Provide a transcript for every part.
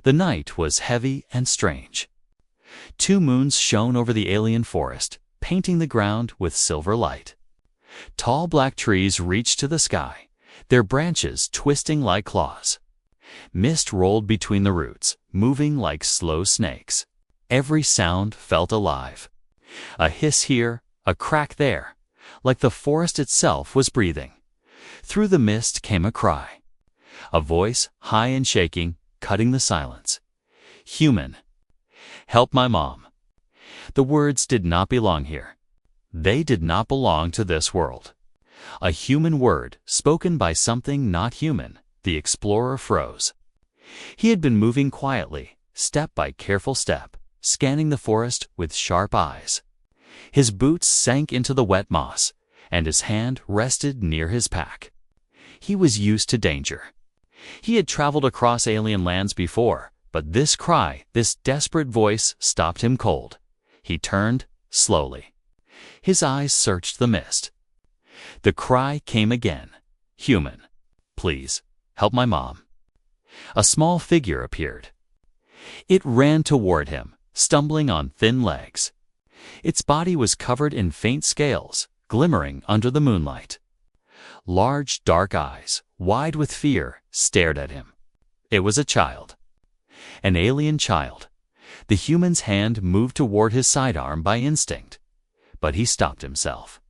The night was heavy and strange. 2 moons shone over the alien forest, painting the ground with silver light. Tall black trees reached to the sky, their branches twisting like claws. Mist rolled between the roots, moving like slow snakes. Every sound felt alive. A hiss here, a crack there, like the forest itself was breathing. Through the mist came a cry. A voice, high and shaking, cutting the silence. Human. Help my mom. The words did not belong here. They did not belong to this world. A human word spoken by something not human. The explorer froze. He had been moving quietly, step by careful step, scanning the forest with sharp eyes. His boots sank into the wet moss, and his hand rested near his pack. He was used to danger. He had traveled across alien lands before, but this cry, this desperate voice, stopped him cold. He turned, slowly. His eyes searched the mist. The cry came again. Human. Please, help my mom. A small figure appeared. It ran toward him, stumbling on thin legs. Its body was covered in faint scales, glimmering under the moonlight. Large, dark eyes, wide with fear, stared at him. It was a child. An alien child. The human's hand moved toward his sidearm by instinct, but he stopped himself.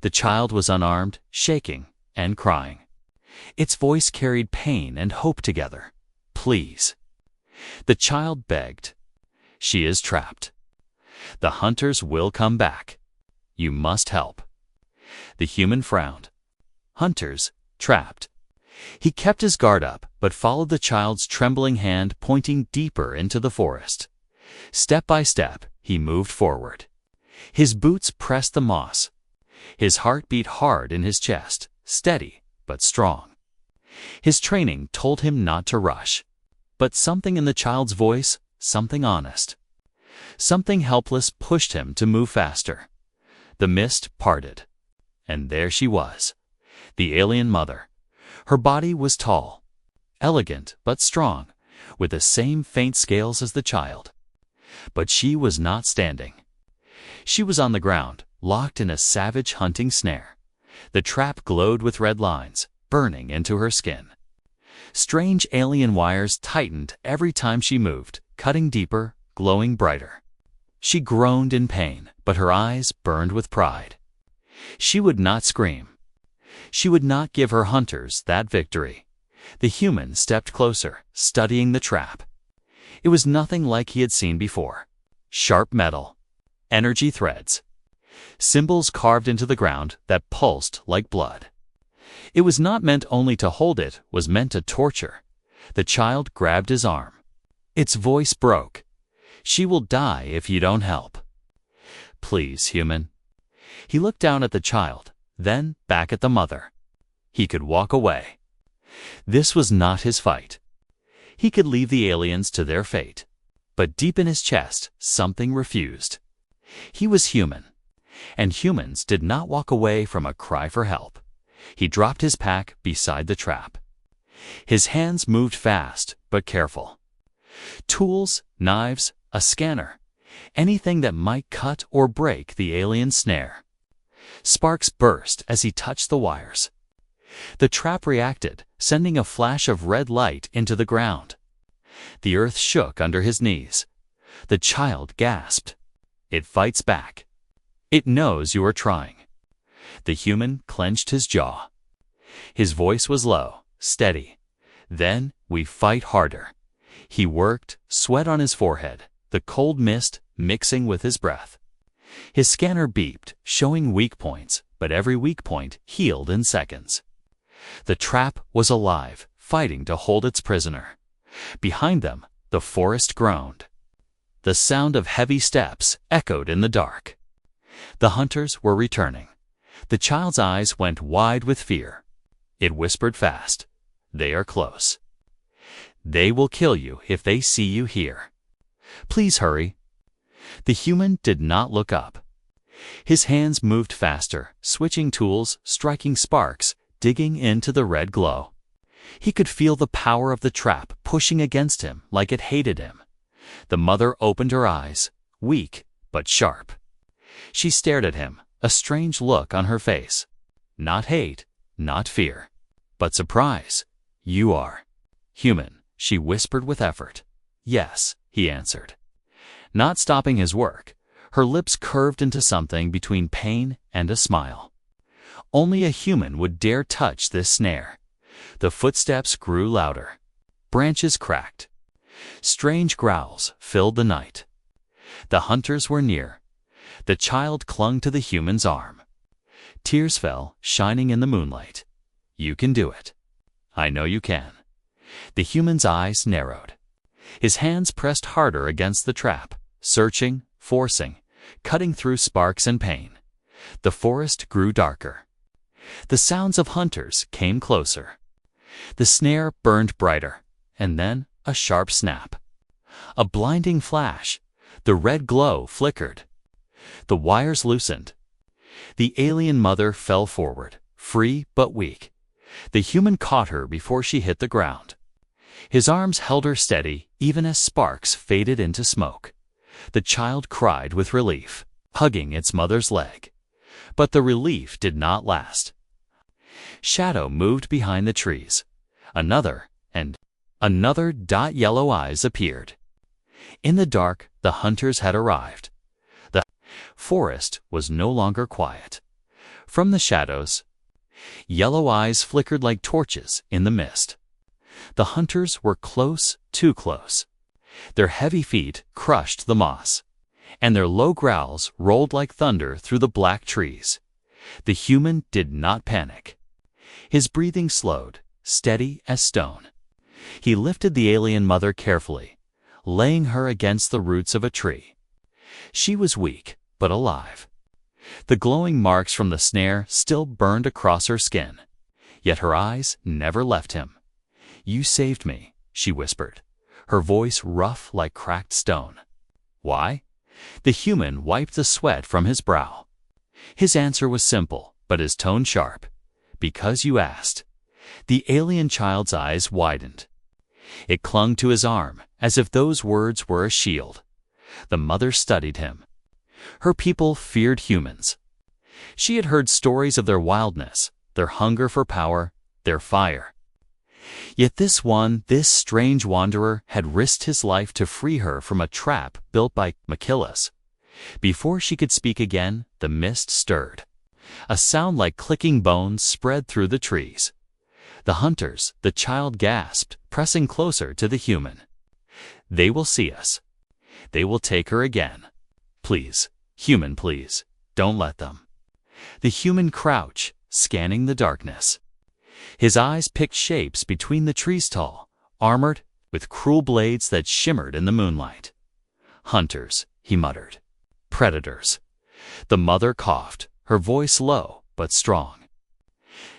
The child was unarmed, shaking, and crying. Its voice carried pain and hope together. Please. The child begged. She is trapped. The hunters will come back. You must help. The human frowned. Hunters, trapped. He kept his guard up, but followed the child's trembling hand pointing deeper into the forest. Step by step, he moved forward. His boots pressed the moss. His heart beat hard in his chest, steady but strong. His training told him not to rush. But something in the child's voice, something honest, something helpless pushed him to move faster. The mist parted. And there she was, the alien mother. Her body was tall, elegant but strong, with the same faint scales as the child. But she was not standing. She was on the ground, locked in a savage hunting snare. The trap glowed with red lines, burning into her skin. Strange alien wires tightened every time she moved, cutting deeper, glowing brighter. She groaned in pain, but her eyes burned with pride. She would not scream. She would not give her hunters that victory. The human stepped closer, studying the trap. It was nothing like he had seen before. Sharp metal, energy threads, symbols carved into the ground that pulsed like blood. It was not meant only to hold, it was meant to torture. The child grabbed his arm. Its voice broke. She will die if you don't help. Please, human. He looked down at the child, then back at the mother. He could walk away. This was not his fight. He could leave the aliens to their fate. But deep in his chest, something refused. He was human, and humans did not walk away from a cry for help. He dropped his pack beside the trap. His hands moved fast, but careful. Tools, knives, a scanner, anything that might cut or break the alien snare. Sparks burst as he touched the wires. The trap reacted, sending a flash of red light into the ground. The earth shook under his knees. The child gasped. It fights back. It knows you are trying. The human clenched his jaw. His voice was low, steady. Then we fight harder. He worked, sweat on his forehead, the cold mist mixing with his breath. His scanner beeped, showing weak points, but every weak point healed in seconds. The trap was alive, fighting to hold its prisoner. Behind them, the forest groaned. The sound of heavy steps echoed in the dark. The hunters were returning. The child's eyes went wide with fear. It whispered fast, "They are close. They will kill you if they see you here. Please hurry." The human did not look up. His hands moved faster, switching tools, striking sparks, digging into the red glow. He could feel the power of the trap pushing against him like it hated him. The mother opened her eyes, weak but sharp. She stared at him, a strange look on her face. Not hate, not fear, but surprise. "You are human," she whispered with effort. "Yes," he answered. Not stopping his work, her lips curved into something between pain and a smile. Only a human would dare touch this snare. The footsteps grew louder. Branches cracked. Strange growls filled the night. The hunters were near. The child clung to the human's arm. Tears fell, shining in the moonlight. "You can do it. I know you can." The human's eyes narrowed. His hands pressed harder against the trap, searching, forcing, cutting through sparks and pain. The forest grew darker. The sounds of hunters came closer. The snare burned brighter, and then a sharp snap. A blinding flash. The red glow flickered. The wires loosened. The alien mother fell forward, free but weak. The human caught her before she hit the ground. His arms held her steady, even as sparks faded into smoke. The child cried with relief, hugging its mother's leg. But the relief did not last. Shadow moved behind the trees. Another yellow eyes appeared. In the dark, the hunters had arrived. The forest was no longer quiet. From the shadows, yellow eyes flickered like torches in the mist. The hunters were close, too close. Their heavy feet crushed the moss, and their low growls rolled like thunder through the black trees. The human did not panic. His breathing slowed, steady as stone. He lifted the alien mother carefully, laying her against the roots of a tree. She was weak, but alive. The glowing marks from the snare still burned across her skin, yet her eyes never left him. "You saved me," she whispered, her voice rough like cracked stone. "Why?" The human wiped the sweat from his brow. His answer was simple, but his tone sharp. "Because you asked." The alien child's eyes widened. It clung to his arm, as if those words were a shield. The mother studied him. Her people feared humans. She had heard stories of their wildness, their hunger for power, their fire. Yet this strange wanderer, had risked his life to free her from a trap built by Machillas. Before she could speak again, the mist stirred. A sound like clicking bones spread through the trees. The hunters, the child gasped, pressing closer to the human. "They will see us. They will take her again. Please, human, please, don't let them." The human crouched, scanning the darkness. His eyes picked shapes between the trees tall, armored, with cruel blades that shimmered in the moonlight. "Hunters," he muttered. "Predators." The mother coughed, her voice low but strong.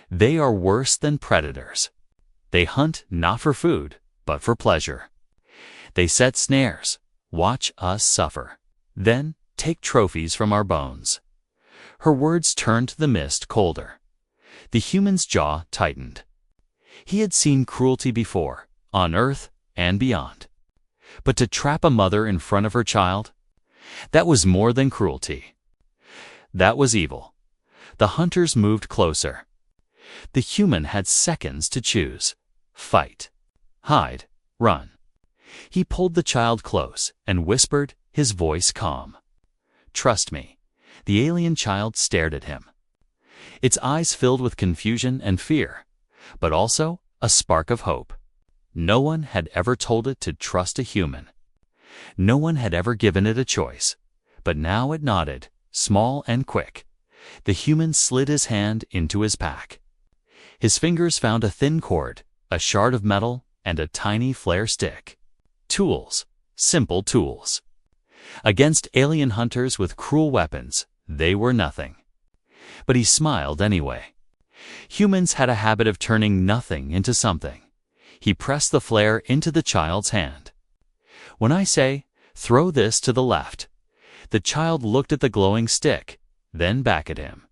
"They are worse than predators. They hunt not for food, but for pleasure. They set snares, watch us suffer, then take trophies from our bones." Her words turned the mist colder. The human's jaw tightened. He had seen cruelty before, on Earth and beyond. But to trap a mother in front of her child? That was more than cruelty. That was evil. The hunters moved closer. The human had seconds to choose. Fight, hide, run. He pulled the child close and whispered, his voice calm. "Trust me." The alien child stared at him. Its eyes filled with confusion and fear, but also a spark of hope. No one had ever told it to trust a human. No one had ever given it a choice. But now it nodded, small and quick. The human slid his hand into his pack. His fingers found a thin cord, a shard of metal, and a tiny flare stick. Tools, simple tools. Against alien hunters with cruel weapons, they were nothing. But he smiled anyway. Humans had a habit of turning nothing into something. He pressed the flare into the child's hand. "When I say, throw this to the left." The child looked at the glowing stick, then back at him.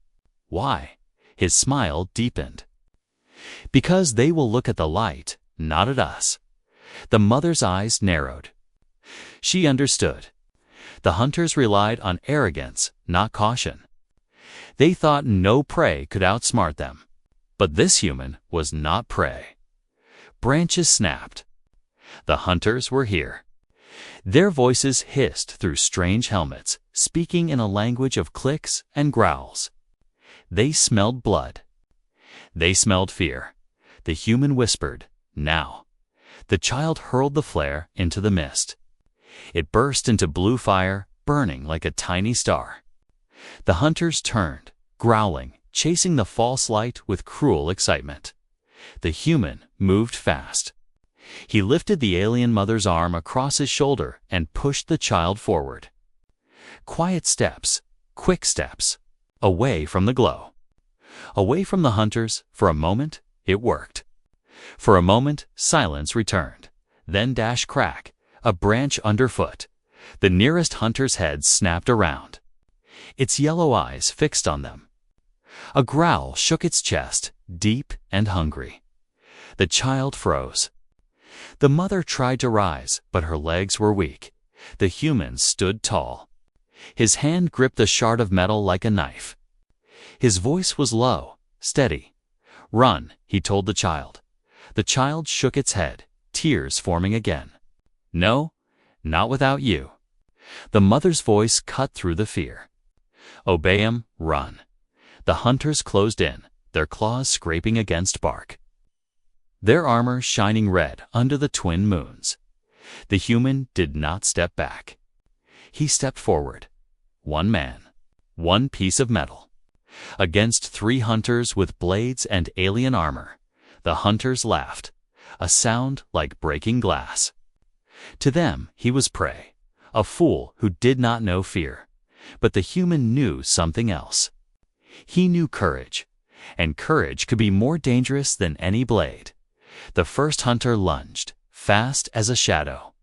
"Why?" His smile deepened. Because they will look at the light, not at us. The mother's eyes narrowed. She understood. The hunters relied on arrogance, not caution. They thought no prey could outsmart them. But this human was not prey. Branches snapped. The hunters were here. Their voices hissed through strange helmets, speaking in a language of clicks and growls. They smelled blood. They smelled fear. The human whispered, "Now." The child hurled the flare into the mist. It burst into blue fire, burning like a tiny star. The hunters turned, growling, chasing the false light with cruel excitement. The human moved fast. He lifted the alien mother's arm across his shoulder and pushed the child forward. Quiet steps, quick steps, away from the glow. Away from the hunters. For a moment, it worked. For a moment, silence returned. Then dash crack, a branch underfoot. The nearest hunter's head snapped around. Its yellow eyes fixed on them. A growl shook its chest, deep and hungry. The child froze. The mother tried to rise, but her legs were weak. The human stood tall. His hand gripped the shard of metal like a knife. His voice was low, steady. "Run," he told the child. The child shook its head, tears forming again. "No, not without you." The mother's voice cut through the fear. "Obey him, run." The hunters closed in, their claws scraping against bark. Their armor shining red under the twin moons. The human did not step back. He stepped forward. One man, one piece of metal. Against 3 hunters with blades and alien armor. The hunters laughed, a sound like breaking glass. To them, he was prey, a fool who did not know fear. But the human knew something else. He knew courage, and courage could be more dangerous than any blade. The first hunter lunged, fast as a shadow.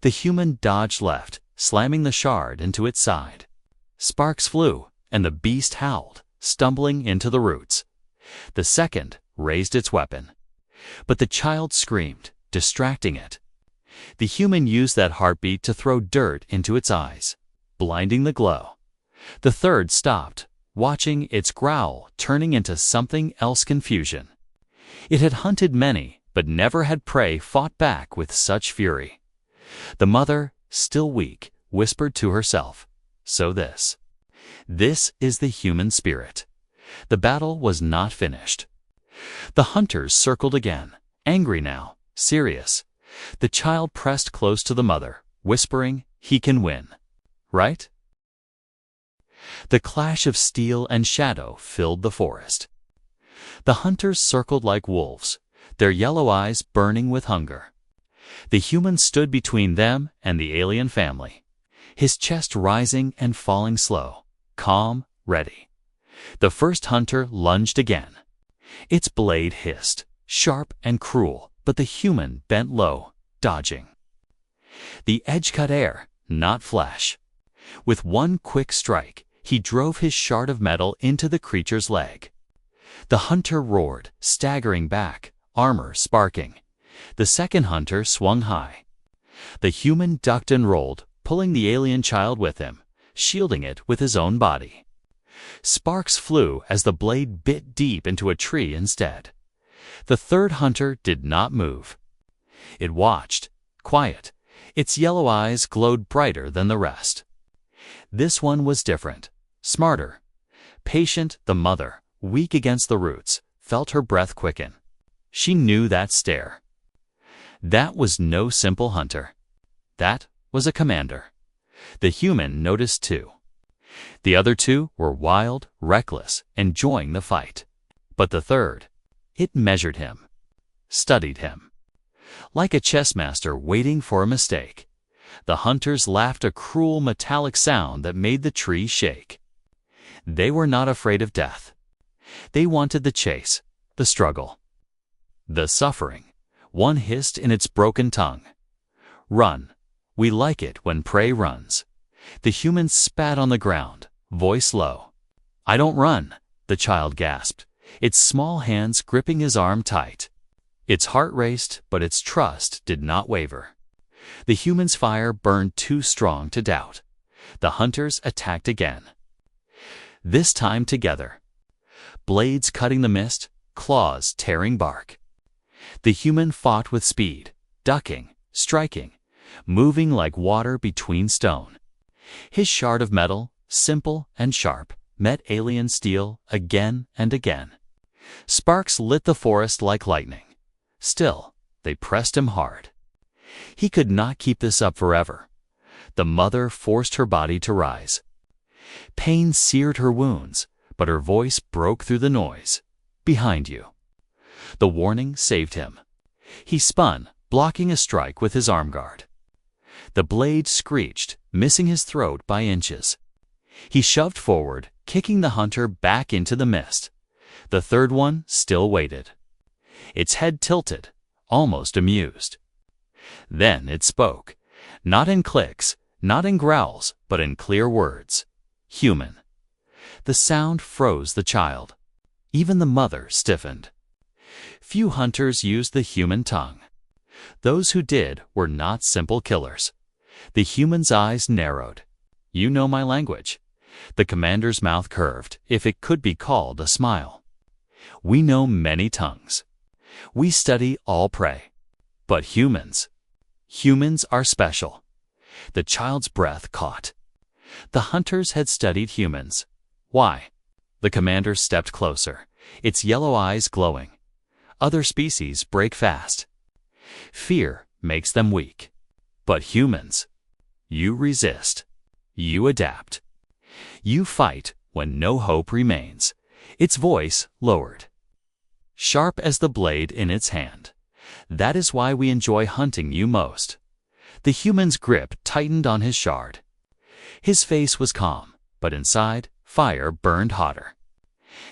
The human dodged left, slamming the shard into its side. Sparks flew, and the beast howled, stumbling into the roots. The second raised its weapon. But the child screamed, distracting it. The human used that heartbeat to throw dirt into its eyes, blinding the glow. The third stopped, watching its growl turning into something else: confusion. It had hunted many, but never had prey fought back with such fury. The mother, still weak, whispered to herself, "So this is the human spirit." The battle was not finished. The hunters circled again, angry now, serious. The child pressed close to the mother, whispering, "He can win. Right?" The clash of steel and shadow filled the forest. The hunters circled like wolves, their yellow eyes burning with hunger. The human stood between them and the alien family, his chest rising and falling slow, calm, ready. The first hunter lunged again. Its blade hissed, sharp and cruel, but the human bent low, dodging. The edge cut air, not flesh. With one quick strike, he drove his shard of metal into the creature's leg. The hunter roared, staggering back, armor sparking. The second hunter swung high. The human ducked and rolled, pulling the alien child with him, shielding it with his own body. Sparks flew as the blade bit deep into a tree instead. The third hunter did not move. It watched, quiet. Its yellow eyes glowed brighter than the rest. This one was different, smarter. Patient, the mother, weak against the roots, felt her breath quicken. She knew that stare. That was no simple hunter. That was a commander. The human noticed too. The other 2 were wild, reckless, enjoying the fight. But the third, it measured him, studied him. Like a chess master waiting for a mistake, the hunters laughed, a cruel metallic sound that made the tree shake. They were not afraid of death. They wanted the chase, the struggle, the suffering. One hissed in its broken tongue, "Run. We like it when prey runs." The human spat on the ground, voice low. "I don't run," the child gasped, its small hands gripping his arm tight. Its heart raced, but its trust did not waver. The human's fire burned too strong to doubt. The hunters attacked again. This time together. Blades cutting the mist, claws tearing bark. The human fought with speed, ducking, striking, moving like water between stone. His shard of metal, simple and sharp, met alien steel again and again. Sparks lit the forest like lightning. Still, they pressed him hard. He could not keep this up forever. The mother forced her body to rise. Pain seared her wounds, but her voice broke through the noise. Behind you. The warning saved him. He spun, blocking a strike with his arm guard. The blade screeched, missing his throat by inches. He shoved forward, kicking the hunter back into the mist. The third one still waited. Its head tilted, almost amused. Then it spoke, not in clicks, not in growls, but in clear words. Human. The sound froze the child. Even the mother stiffened. Few hunters used the human tongue. Those who did were not simple killers. The human's eyes narrowed. You know my language. The commander's mouth curved, if it could be called a smile. We know many tongues. We study all prey. But humans are special. The child's breath caught. The hunters had studied humans. Why? The commander stepped closer, its yellow eyes glowing. Other species break fast. Fear makes them weak. But humans, you resist. You adapt. You fight when no hope remains. Its voice lowered, sharp as the blade in its hand. That is why we enjoy hunting you most. The human's grip tightened on his shard. His face was calm, but inside, fire burned hotter.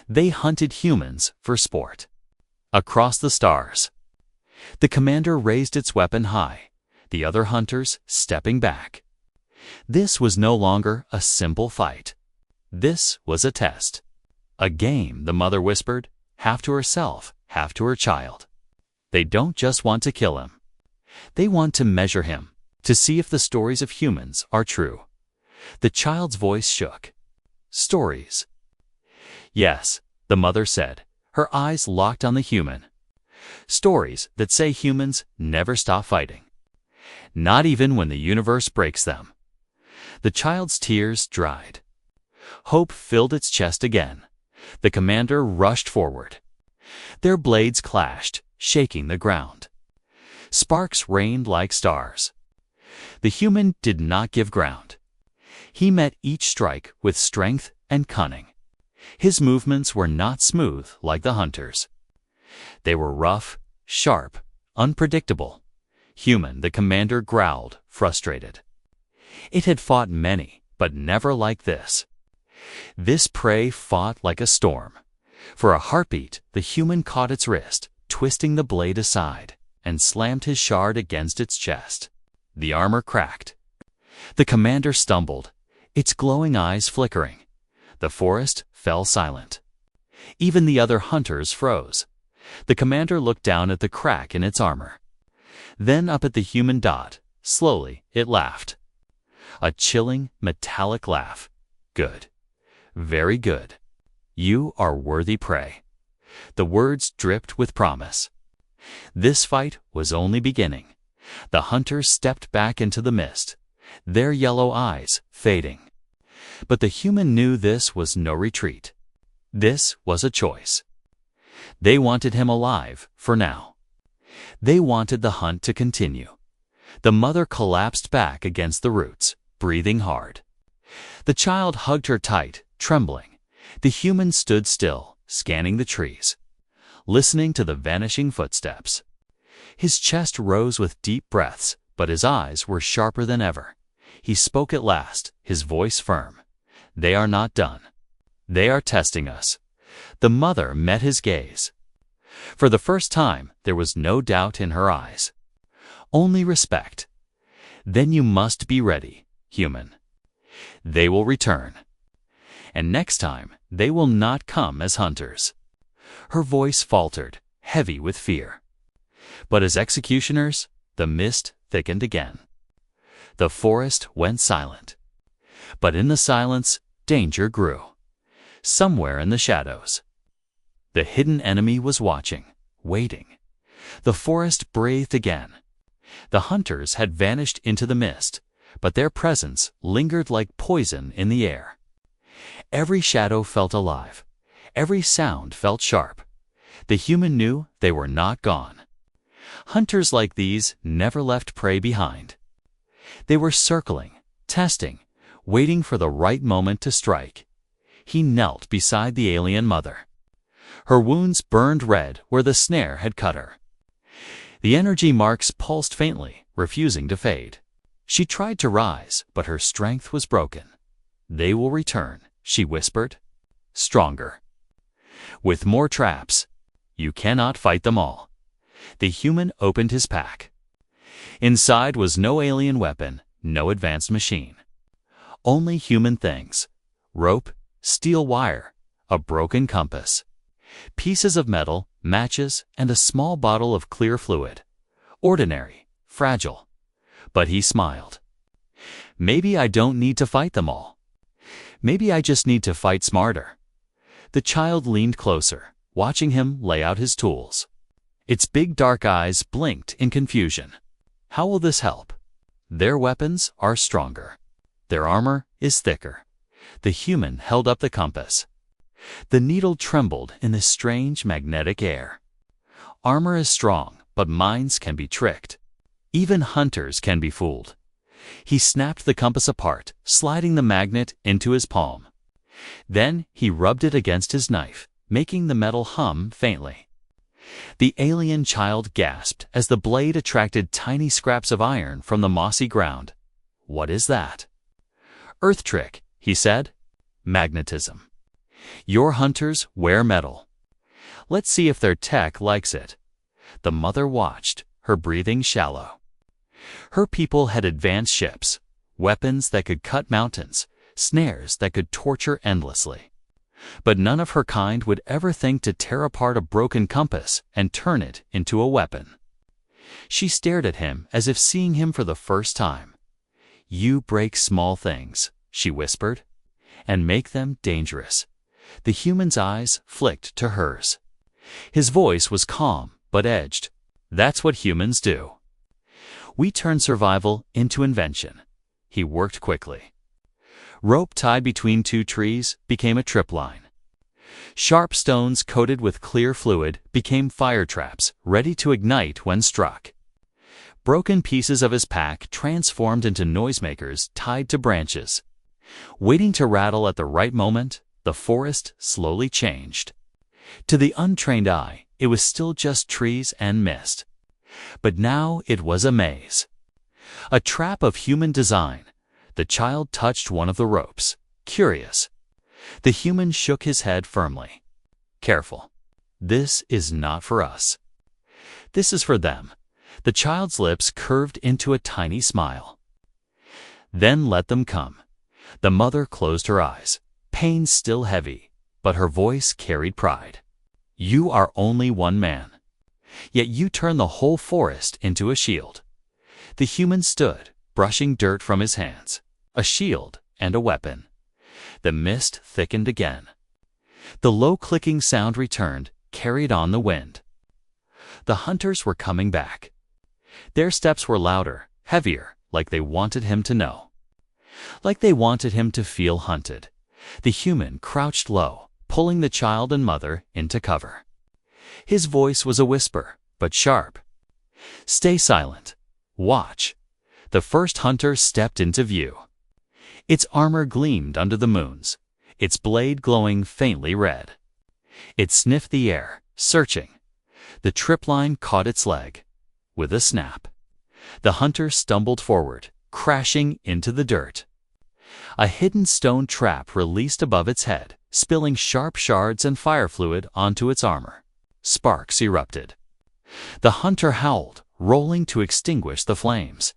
They hunted humans for sport. Across the stars. The commander raised its weapon high, the other hunters stepping back. This was no longer a simple fight. This was a test. A game, the mother whispered, half to herself, half to her child. They don't just want to kill him. They want to measure him, to see if the stories of humans are true. The child's voice shook. Stories. Yes, the mother said, her eyes locked on the human. Stories that say humans never stop fighting. Not even when the universe breaks them. The child's tears dried. Hope filled its chest again. The commander rushed forward. Their blades clashed, shaking the ground. Sparks rained like stars. The human did not give ground. He met each strike with strength and cunning. His movements were not smooth like the hunter's. They were rough, sharp, unpredictable. Human, the commander growled, frustrated. It had fought many, but never like this. This prey fought like a storm. For a heartbeat, the human caught its wrist, twisting the blade aside, and slammed his shard against its chest. The armor cracked. The commander stumbled, its glowing eyes flickering. The forest fell silent. Even the other hunters froze. The commander looked down at the crack in its armor. Then up at the human dot. Slowly, it laughed. A chilling, metallic laugh. Good. Very good. You are worthy prey. The words dripped with promise. This fight was only beginning. The hunters stepped back into the mist, their yellow eyes fading. But the human knew this was no retreat. This was a choice. They wanted him alive for now. They wanted the hunt to continue. The mother collapsed back against the roots, breathing hard. The child hugged her tight, trembling. The human stood still, scanning the trees, listening to the vanishing footsteps. His chest rose with deep breaths, but his eyes were sharper than ever. He spoke at last, his voice firm. They are not done. They are testing us. The mother met his gaze. For the first time, there was no doubt in her eyes. Only respect. Then you must be ready, human. They will return. And next time, they will not come as hunters. Her voice faltered, heavy with fear. But as executioners, the mist thickened again. The forest went silent. But in the silence, danger grew. Somewhere in the shadows, the hidden enemy was watching, waiting. The forest breathed again. The hunters had vanished into the mist, but their presence lingered like poison in the air. Every shadow felt alive. Every sound felt sharp. The human knew they were not gone. Hunters like these never left prey behind. They were circling, testing, waiting for the right moment to strike. He knelt beside the alien mother. Her wounds burned red where the snare had cut her. The energy marks pulsed faintly, refusing to fade. She tried to rise, but her strength was broken. "They will return," she whispered. "Stronger. With more traps. You cannot fight them all." The human opened his pack. Inside was no alien weapon, no advanced machine. Only human things. Rope, steel wire, a broken compass. Pieces of metal, matches, and a small bottle of clear fluid. Ordinary, fragile. But he smiled. "Maybe I don't need to fight them all. Maybe I just need to fight smarter." The child leaned closer, watching him lay out his tools. Its big dark eyes blinked in confusion. How will this help? Their weapons are stronger. Their armor is thicker. The human held up the compass. The needle trembled in the strange magnetic air. Armor is strong, but minds can be tricked. Even hunters can be fooled. He snapped the compass apart, sliding the magnet into his palm. Then he rubbed it against his knife, making the metal hum faintly. The alien child gasped as the blade attracted tiny scraps of iron from the mossy ground. "What is that?" "Earth trick," he said. "Magnetism. Your hunters wear metal. Let's see if their tech likes it." The mother watched, her breathing shallow. Her people had advanced ships, weapons that could cut mountains, snares that could torture endlessly. But none of her kind would ever think to tear apart a broken compass and turn it into a weapon. She stared at him as if seeing him for the first time. "You break small things," she whispered, "and make them dangerous." The human's eyes flicked to hers. His voice was calm but edged. "That's what humans do. We turn survival into invention." He worked quickly. Rope tied between two trees became a tripline. Sharp stones coated with clear fluid became fire traps, ready to ignite when struck. Broken pieces of his pack transformed into noisemakers tied to branches. Waiting to rattle at the right moment, the forest slowly changed. To the untrained eye, it was still just trees and mist. But now it was a maze. A trap of human design. The child touched one of the ropes, curious. The human shook his head firmly. "Careful. This is not for us. This is for them." The child's lips curved into a tiny smile. "Then let them come." The mother closed her eyes, pain still heavy, but her voice carried pride. "You are only one man. Yet you turn the whole forest into a shield." The human stood, brushing dirt from his hands. A shield and a weapon. The mist thickened again. The low clicking sound returned, carried on the wind. The hunters were coming back. Their steps were louder, heavier, like they wanted him to know. Like they wanted him to feel hunted. The human crouched low, pulling the child and mother into cover. His voice was a whisper, but sharp. "Stay silent. Watch." The first hunter stepped into view. Its armor gleamed under the moons, its blade glowing faintly red. It sniffed the air, searching. The tripline caught its leg. With a snap, the hunter stumbled forward, crashing into the dirt. A hidden stone trap released above its head, spilling sharp shards and fire fluid onto its armor. Sparks erupted. The hunter howled, rolling to extinguish the flames.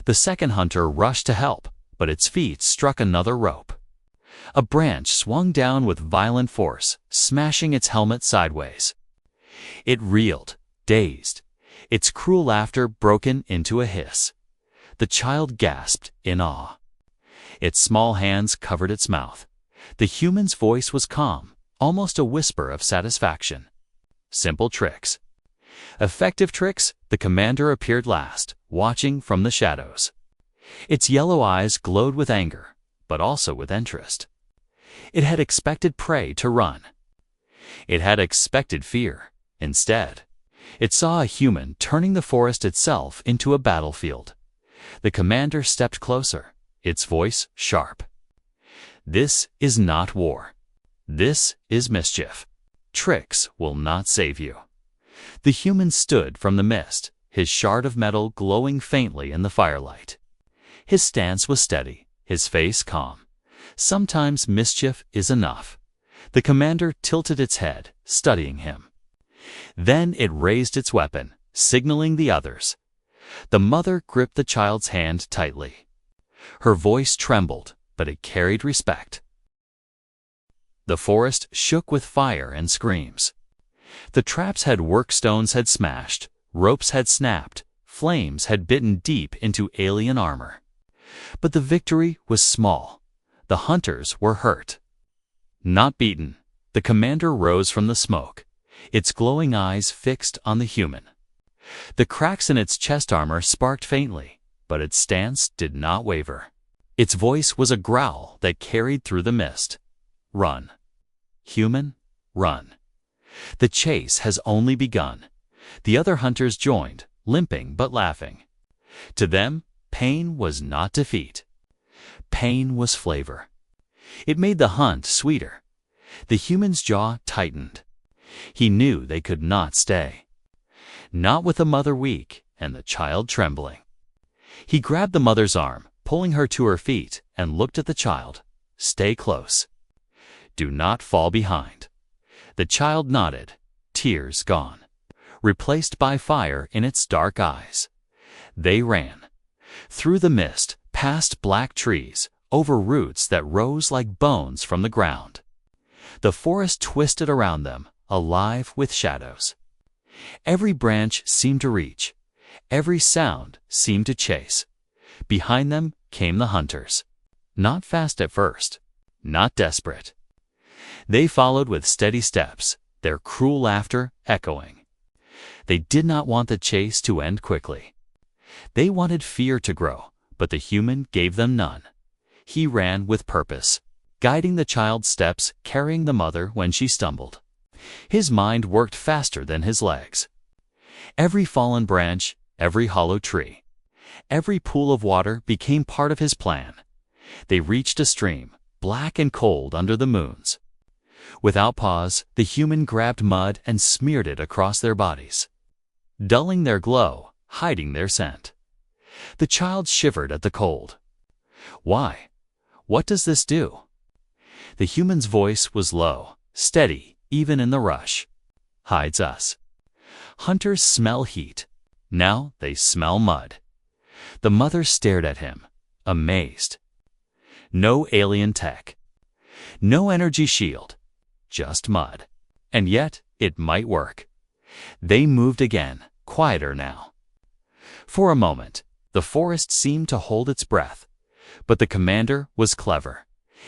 The second hunter rushed to help, but its feet struck another rope. A branch swung down with violent force, smashing its helmet sideways. It reeled, dazed, its cruel laughter broken into a hiss. The child gasped in awe. Its small hands covered its mouth. The human's voice was calm, almost a whisper of satisfaction. Simple tricks. Effective tricks, the commander appeared last, watching from the shadows. Its yellow eyes glowed with anger, but also with interest. It had expected prey to run. It had expected fear. Instead, it saw a human turning the forest itself into a battlefield. The commander stepped closer, its voice sharp. This is not war. This is mischief. Tricks will not save you. The human stood from the mist, his shard of metal glowing faintly in the firelight. His stance was steady, his face calm. Sometimes mischief is enough. The commander tilted its head, studying him. Then it raised its weapon, signaling the others. The mother gripped the child's hand tightly. Her voice trembled, but it carried respect. The forest shook with fire and screams. The traps had workstones had smashed, ropes had snapped, flames had bitten deep into alien armor. But the victory was small. The hunters were hurt. Not beaten, the commander rose from the smoke, its glowing eyes fixed on the human. The cracks in its chest armor sparked faintly, but its stance did not waver. Its voice was a growl that carried through the mist. Run. Human, run. The chase has only begun. The other hunters joined, limping but laughing. To them, pain was not defeat. Pain was flavor. It made the hunt sweeter. The human's jaw tightened. He knew they could not stay. Not with the mother weak and the child trembling. He grabbed the mother's arm, pulling her to her feet, and looked at the child. Stay close. Do not fall behind. The child nodded, tears gone, replaced by fire in its dark eyes. They ran. Through the mist, past black trees, over roots that rose like bones from the ground. The forest twisted around them, alive with shadows. Every branch seemed to reach. Every sound seemed to chase. Behind them came the hunters. Not fast at first, not desperate. They followed with steady steps, their cruel laughter echoing. They did not want the chase to end quickly. They wanted fear to grow, but the human gave them none. He ran with purpose, guiding the child's steps, carrying the mother when she stumbled. His mind worked faster than his legs. Every fallen branch, every hollow tree, every pool of water became part of his plan. They reached a stream, black and cold under the moons. Without pause, the human grabbed mud and smeared it across their bodies, dulling their glow, hiding their scent. The child shivered at the cold. Why? What does this do? The human's voice was low, steady, even in the rush. Hides us. Hunters smell heat. Now they smell mud. The mother stared at him, amazed. No alien tech. No energy shield. Just mud. And yet, it might work. They moved again, quieter now. For a moment, the forest seemed to hold its breath. But the commander was clever.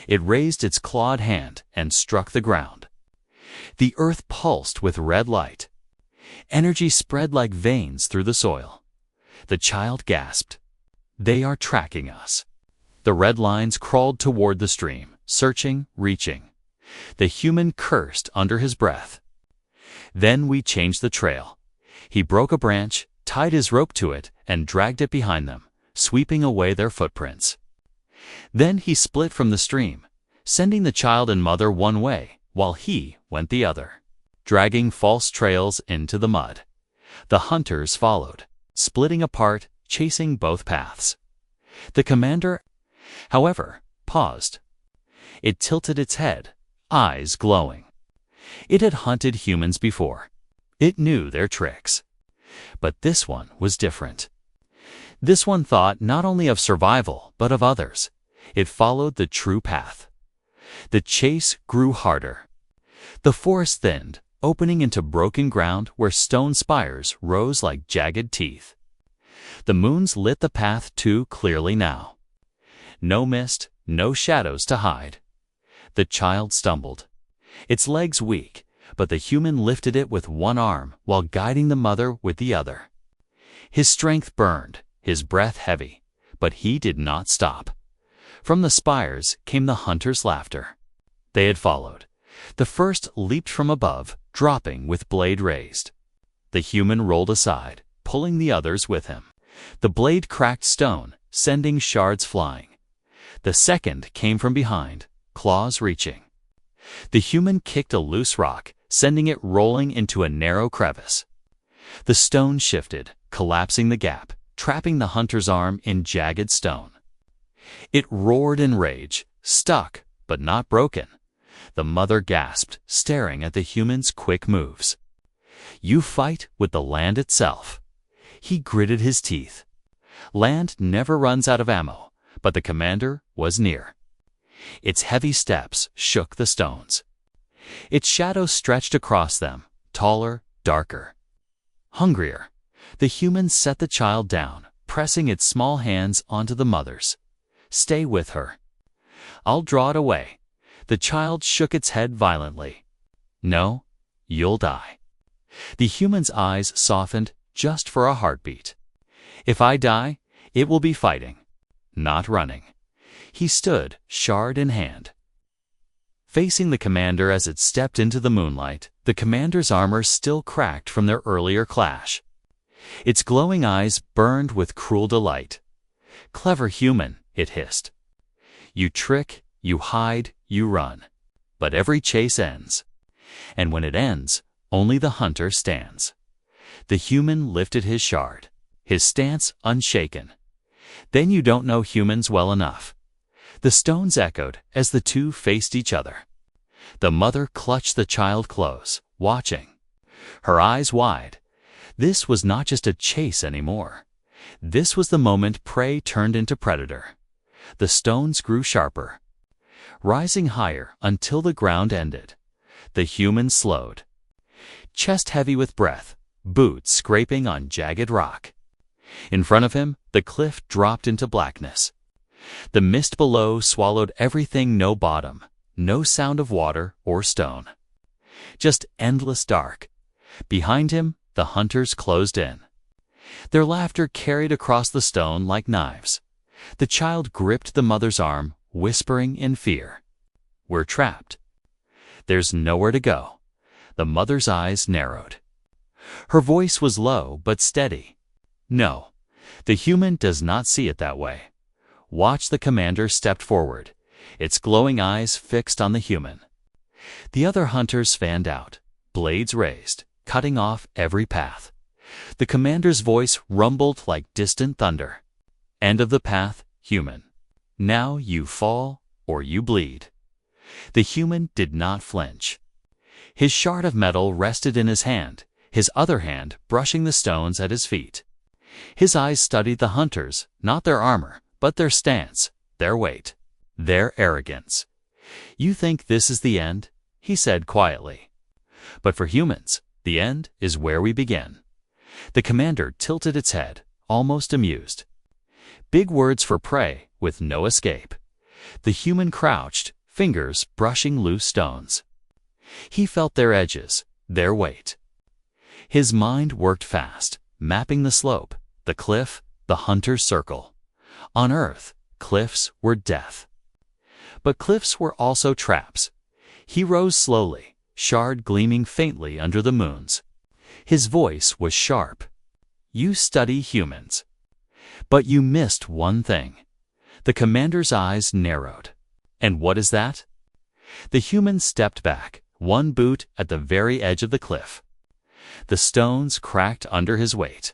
It raised its clawed hand and struck the ground. The earth pulsed with red light. Energy spread like veins through the soil. The child gasped. They are tracking us. The red lines crawled toward the stream, searching, reaching. The human cursed under his breath. Then we changed the trail. He broke a branch, tied his rope to it, and dragged it behind them, sweeping away their footprints. Then he split from the stream, sending the child and mother one way, while he went the other, dragging false trails into the mud. The hunters followed, splitting apart, chasing both paths. The commander, however, paused. It tilted its head, eyes glowing. It had hunted humans before. It knew their tricks. But this one was different. This one thought not only of survival, but of others. It followed the true path. The chase grew harder. The forest thinned, opening into broken ground where stone spires rose like jagged teeth. The moons lit the path too clearly now. No mist, no shadows to hide. The child stumbled. Its legs weak, but the human lifted it with one arm while guiding the mother with the other. His strength burned, his breath heavy, but he did not stop. From the spires came the hunters' laughter. They had followed. The first leaped from above, dropping with blade raised. The human rolled aside, pulling the others with him. The blade cracked stone, sending shards flying. The second came from behind, claws reaching. The human kicked a loose rock, sending it rolling into a narrow crevice. The stone shifted, collapsing the gap, trapping the hunter's arm in jagged stone. It roared in rage, stuck, but not broken. The mother gasped, staring at the human's quick moves. "You fight with the land itself." He gritted his teeth. Land never runs out of ammo, but the commander was near. Its heavy steps shook the stones. Its shadow stretched across them, taller, darker. Hungrier, the human set the child down, pressing its small hands onto the mother's. "Stay with her." "I'll draw it away." The child shook its head violently. "No, you'll die." The human's eyes softened just for a heartbeat. "If I die, it will be fighting, not running." He stood, shard in hand. Facing the commander as it stepped into the moonlight, the commander's armor still cracked from their earlier clash. Its glowing eyes burned with cruel delight. "Clever human," it hissed. "You trick, you hide, you run. But every chase ends. And when it ends, only the hunter stands." The human lifted his shard, his stance unshaken. "Then you don't know humans well enough." The stones echoed as the two faced each other. The mother clutched the child close, watching. Her eyes wide. This was not just a chase anymore. This was the moment prey turned into predator. The stones grew sharper, rising higher until the ground ended. The human slowed. Chest heavy with breath, boots scraping on jagged rock. In front of him, the cliff dropped into blackness. The mist below swallowed everything, no bottom, no sound of water or stone. Just endless dark. Behind him, the hunters closed in. Their laughter carried across the stone like knives. The child gripped the mother's arm, whispering in fear. "We're trapped. There's nowhere to go." The mother's eyes narrowed. Her voice was low but steady. "No, the human does not see it that way." Watch. The commander stepped forward, its glowing eyes fixed on the human. The other hunters fanned out, blades raised, cutting off every path. The commander's voice rumbled like distant thunder. "End of the path, human. Now you fall or you bleed." The human did not flinch. His shard of metal rested in his hand, his other hand brushing the stones at his feet. His eyes studied the hunters, not their armor, but their stance, their weight, their arrogance. "You think this is the end?" he said quietly. "But for humans, the end is where we begin." The commander tilted its head, almost amused. Big words for prey with no escape. The human crouched, fingers brushing loose stones. He felt their edges, their weight. His mind worked fast, mapping the slope, the cliff, the hunter's circle. On Earth, cliffs were death. But cliffs were also traps. He rose slowly, shard gleaming faintly under the moons. His voice was sharp. "You study humans. But you missed one thing." The commander's eyes narrowed. "And what is that?" The human stepped back, one boot at the very edge of the cliff. The stones cracked under his weight.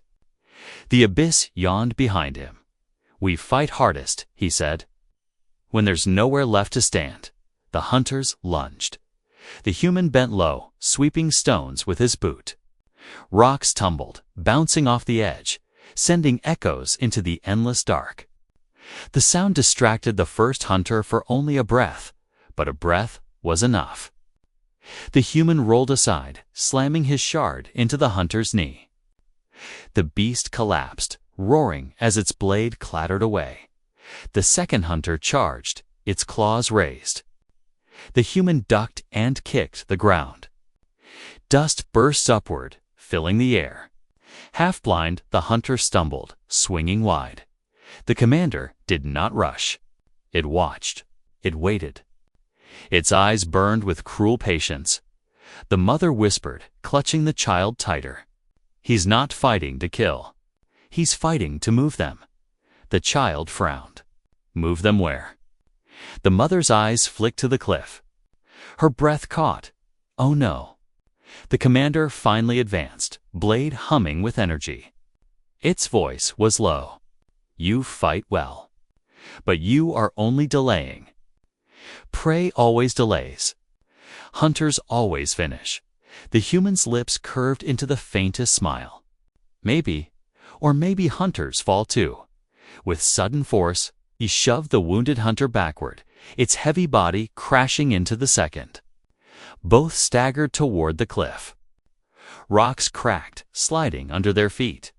The abyss yawned behind him. "We fight hardest," he said, "when there's nowhere left to stand." The hunters lunged. The human bent low, sweeping stones with his boot. Rocks tumbled, bouncing off the edge, sending echoes into the endless dark. The sound distracted the first hunter for only a breath, but a breath was enough. The human rolled aside, slamming his shard into the hunter's knee. The beast collapsed, roaring as its blade clattered away. The second hunter charged, its claws raised. The human ducked and kicked the ground. Dust burst upward, filling the air. Half-blind, the hunter stumbled, swinging wide. The commander did not rush. It watched. It waited. Its eyes burned with cruel patience. The mother whispered, clutching the child tighter. "He's not fighting to kill. He's fighting to move them." The child frowned. "Move them where?" The mother's eyes flicked to the cliff. Her breath caught. Oh no. The commander finally advanced, blade humming with energy. Its voice was low. "You fight well. But you are only delaying. Prey always delays. Hunters always finish." The human's lips curved into the faintest smile. Maybe, or maybe hunters fall too. With sudden force, he shoved the wounded hunter backward, its heavy body crashing into the second. Both staggered toward the cliff. Rocks cracked, sliding under their feet.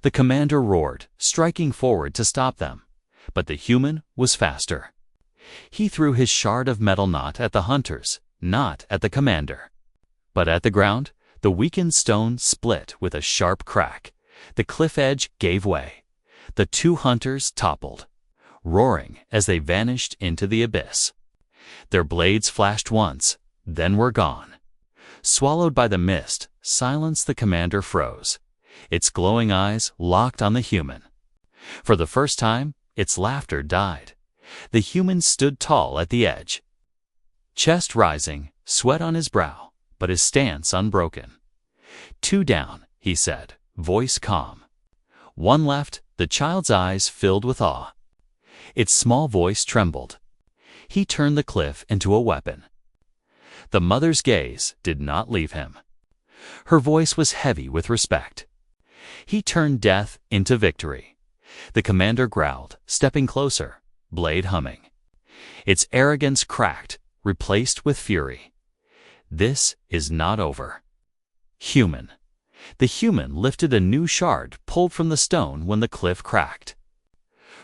The commander roared, striking forward to stop them. But the human was faster. He threw his shard of metal not at the hunters, not at the commander, but at the ground. The weakened stone split with a sharp crack. The cliff edge gave way. The two hunters toppled, roaring as they vanished into the abyss. Their blades flashed once, then were gone. Swallowed by the mist, silence, the commander froze, its glowing eyes locked on the human. For the first time, its laughter died. The human stood tall at the edge, chest rising, sweat on his brow, but his stance unbroken. "Two down," he said, voice calm. "One left." The child's eyes filled with awe. Its small voice trembled. He turned the cliff into a weapon. The mother's gaze did not leave him. Her voice was heavy with respect. He turned death into victory. The commander growled, stepping closer, blade humming. Its arrogance cracked, replaced with fury. "This is not over." Human. The human lifted a new shard pulled from the stone when the cliff cracked.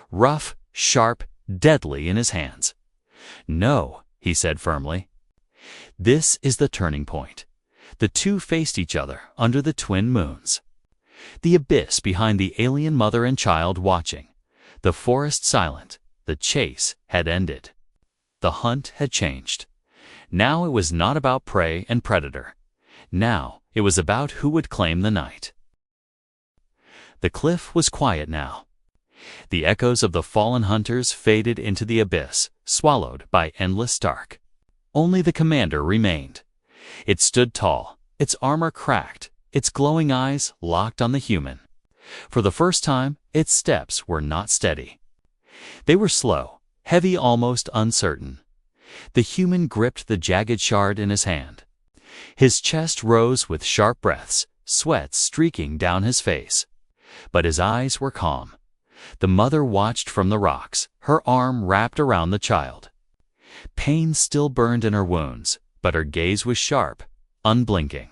Rough, sharp, deadly in his hands. "No," he said firmly. This is the turning point. The two faced each other under the twin moons. The abyss behind, the alien mother and child watching. The forest silent. The chase had ended. The hunt had changed. Now it was not about prey and predator. Now it was about who would claim the night. The cliff was quiet now. The echoes of the fallen hunters faded into the abyss, swallowed by endless dark. Only the commander remained. It stood tall, its armor cracked, its glowing eyes locked on the human. For the first time, its steps were not steady. They were slow, heavy, almost uncertain. The human gripped the jagged shard in his hand. His chest rose with sharp breaths, sweat streaking down his face. But his eyes were calm. The mother watched from the rocks, her arm wrapped around the child. Pain still burned in her wounds, but her gaze was sharp, unblinking.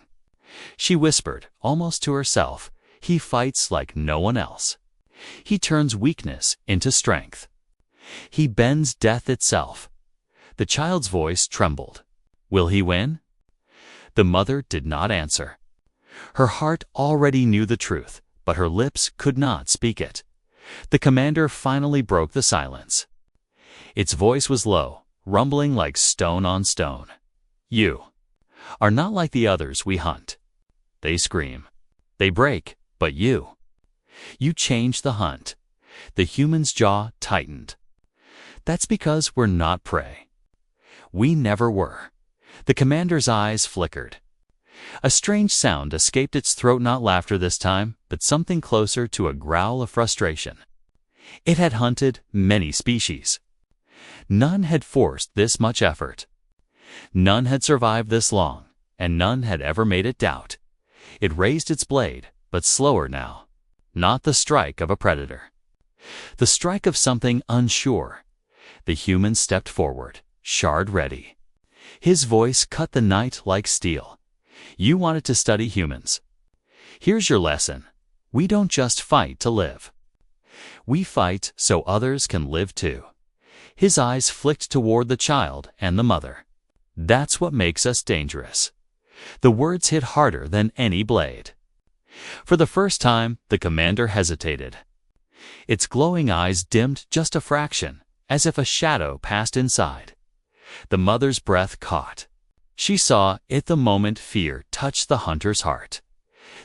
She whispered, almost to herself, "He fights like no one else. He turns weakness into strength. He bends death itself." The child's voice trembled. "Will he win?" The mother did not answer. Her heart already knew the truth, but her lips could not speak it. The commander finally broke the silence. Its voice was low, rumbling like stone on stone. "You are not like the others we hunt. They scream. They break, but you change the hunt." The human's jaw tightened. "That's because we're not prey. We never were." The commander's eyes flickered. A strange sound escaped its throat, not laughter this time, but something closer to a growl of frustration. It had hunted many species. None had forced this much effort. None had survived this long, and none had ever made it doubt. It raised its blade, but slower now. Not the strike of a predator. The strike of something unsure. The human stepped forward, shard ready. His voice cut the night like steel. You wanted to study humans. Here's your lesson. We don't just fight to live. We fight so others can live too. His eyes flicked toward the child and the mother. That's what makes us dangerous. The words hit harder than any blade. For the first time, the commander hesitated. Its glowing eyes dimmed just a fraction, as if a shadow passed inside. The mother's breath caught. She saw it the moment fear touched the hunter's heart.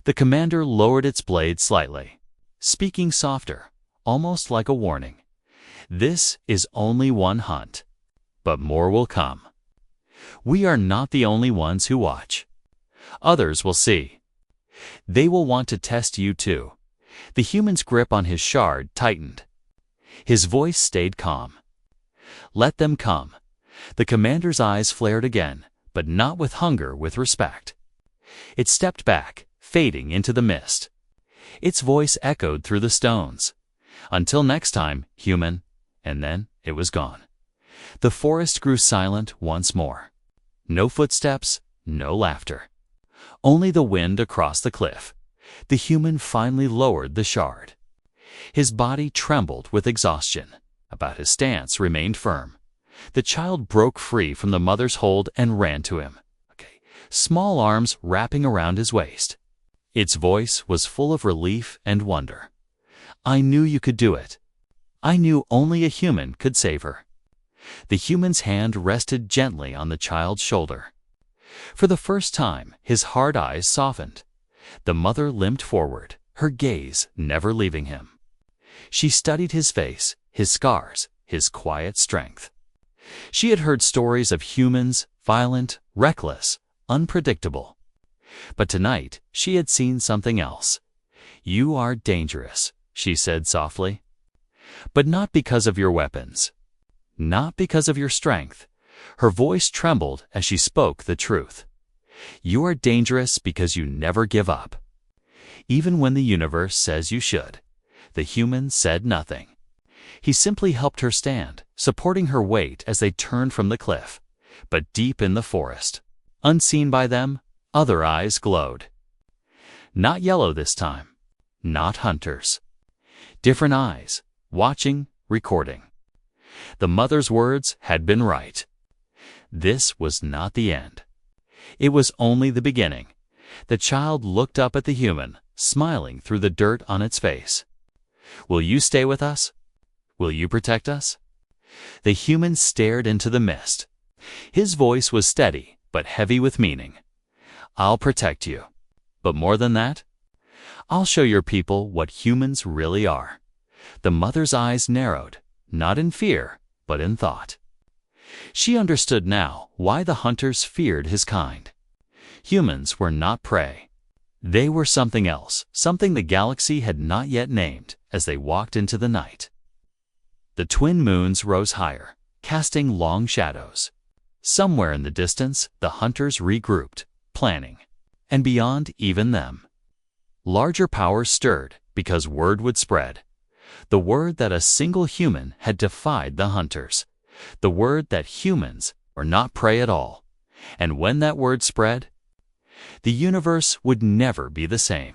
The commander lowered its blade slightly, speaking softer, almost like a warning. This is only one hunt, but more will come. We are not the only ones who watch. Others will see. They will want to test you too. The human's grip on his shard tightened. His voice stayed calm. Let them come. The commander's eyes flared again, but not with hunger, with respect. It stepped back, fading into the mist. Its voice echoed through the stones. Until next time, human. And then it was gone. The forest grew silent once more. No footsteps, no laughter. Only the wind across the cliff. The human finally lowered the shard. His body trembled with exhaustion, but his stance remained firm. The child broke free from the mother's hold and ran to him, small arms wrapping around his waist. Its voice was full of relief and wonder. I knew you could do it. I knew only a human could save her. The human's hand rested gently on the child's shoulder. For the first time, his hard eyes softened. The mother limped forward, her gaze never leaving him. She studied his face, his scars, his quiet strength. She had heard stories of humans, violent, reckless, unpredictable. But tonight, she had seen something else. You are dangerous, she said softly. But not because of your weapons. Not because of your strength. Her voice trembled as she spoke the truth. You are dangerous because you never give up. Even when the universe says you should. The human said nothing. He simply helped her stand, supporting her weight as they turned from the cliff. But deep in the forest, unseen by them, other eyes glowed. Not yellow this time. Not hunters. Different eyes, watching, recording. The mother's words had been right. This was not the end. It was only the beginning. The child looked up at the human, smiling through the dirt on its face. Will you stay with us? Will you protect us? The human stared into the mist. His voice was steady, but heavy with meaning. I'll protect you. But more than that, I'll show your people what humans really are. The mother's eyes narrowed, not in fear, but in thought. She understood now why the hunters feared his kind. Humans were not prey. They were something else, something the galaxy had not yet named, as they walked into the night. The twin moons rose higher, casting long shadows. Somewhere in the distance, the hunters regrouped, planning. And beyond even them, larger powers stirred because word would spread. The word that a single human had defied the hunters. The word that humans were not prey at all. And when that word spread, the universe would never be the same.